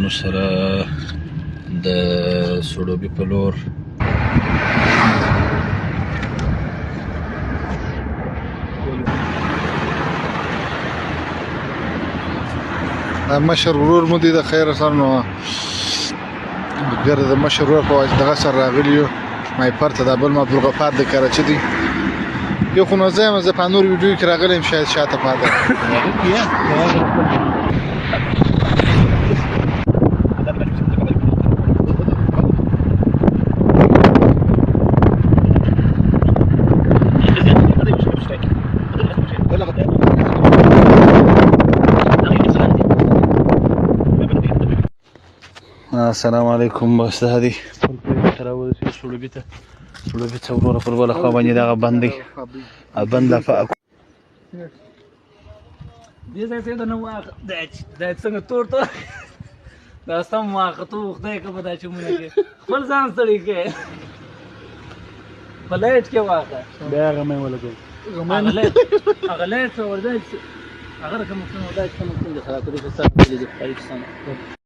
کسانو سره د سروبي په لور مشر ورور مو دې د خیر سره نو ګرد د مشر ورور په واسطه دغه سره راغلی یو مای پرته د بل عبدالغفار د کراچي دی یو خو نو زه په نور ویډیو کې راغلی یم شاید شاته پاته السلام علیکم بس د هدي تراول شي سروبي ته وروره پر بله خوا باندې دغه بند دی بند لا فاق دې ځای ته نه واخ دا څنګه تور ته دا سم واخ ته خدای که بدا چې مونږ کې خپل ځان ستړي کې پلیټ کې واخه بیا غمه ولګي هغه لیټ ورځي هغه کوم څه ولای څنګه خراب کړی څه څه دې